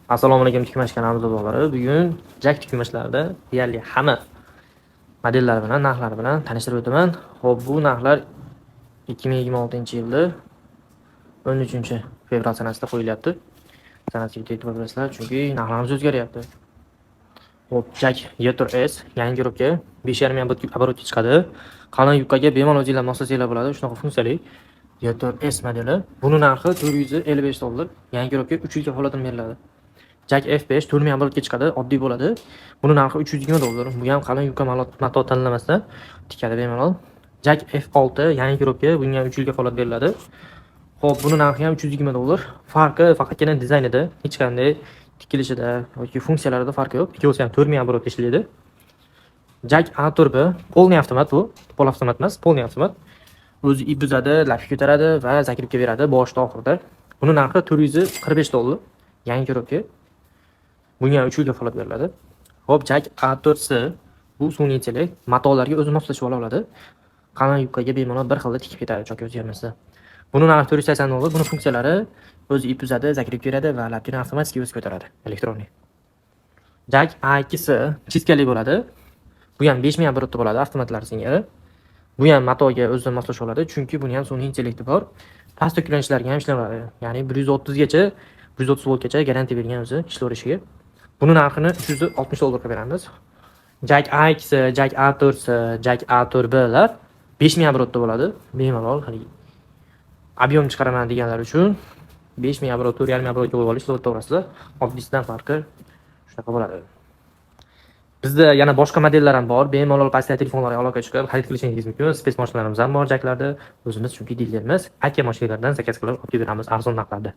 Assalomu alaykum tikmash kanalimiz a'zolari. Bugun jak tikmashlarda deyarli hamma modellari bilan, narxlari bilan tanishtirib o'taman. Xo'p, bu narxlar 2026-yilda 13-fevral sanasida qo'yilyapti. Sanasiga e'tibor berasizlar, chunki narxlarimiz o'zgaryapti. Xo'p, jak Y4S yangi grupga 5,5 оборотga chiqadi. Qalin yubkaga bemalol o'zingizlar moslasanglar bo'ladi. Shunaqa funksiyali Y4S modeli. Buni narxi $455. Yangi grupga 3 yilga holatini beriladi. Jak F5 4,5 chiqadi, oddiy bo'ladi. Buni narxi $320. Bu ham qalin yubka mato tanlamasdan tikadi bemalol. Jak F6 yangi grupga, bunga 3 yilga holat beriladi. Xo'p, buni narxi ham $320. Farqi faqatgina dizaynida, hech qanday tikilishida yoki funksiyalarida farqi yo'q. Ikkovsi ham 4,5 ishlaydi. Jak A4B polniy avtomat bu. Pol avtomat emas, polniy avtomat. O'zi ip buzadi, lapga ko'taradi va zakribga beradi boshida oxirida. Buni narxi $445. Yangi grupga. Bunga 3 yilga holat beriladi. Xo'p, jak A4C bu sun'iy intellekt matolarga o'zi moslashib ola oladi. Qalin yubkaga bemalol bir xilda tikib ketadi cho'k o'zgarmasdan. Buni narxi $480. Buni funksiyalari o'zi ip uzadi, zakrib beradi va lapni avtomatik o'zi ko'taradi, elektronik. Jak A2C chiskali bo'ladi. Bu ham 5,5 bo'ladi avtomatlar singari. Bu ham matoga o'zi moslashib oladi, chunki buni ham sun'iy intellekti bor. Past yo'nalishlarga ham ishlanadi. Ya'ni 130 gacha, 130 voltgacha garantiya bergan o'zi ishlaverishiga. Buni narxini $360 beramiz. Jak A2C, jak A4C, jak A4B'lar 5,5 bo'ladi. Bemalol ob'yom chiqaraman deganlar uchun 5,5, 4,5 qo'yib olish to'g'risida oddiysidan farqi shunaqa bo'ladi. Bizda yana boshqa modellar ham bor. Bemalol pastdagi telefonlarga aloqa chiqib xarid qilishingiz mumkin. Spes mashinalarimiz ham bor jaklarda. O'zimiz chunki dilerimiz, aka mashinalardan zakaz qilib olib beramiz arzon narxlarda.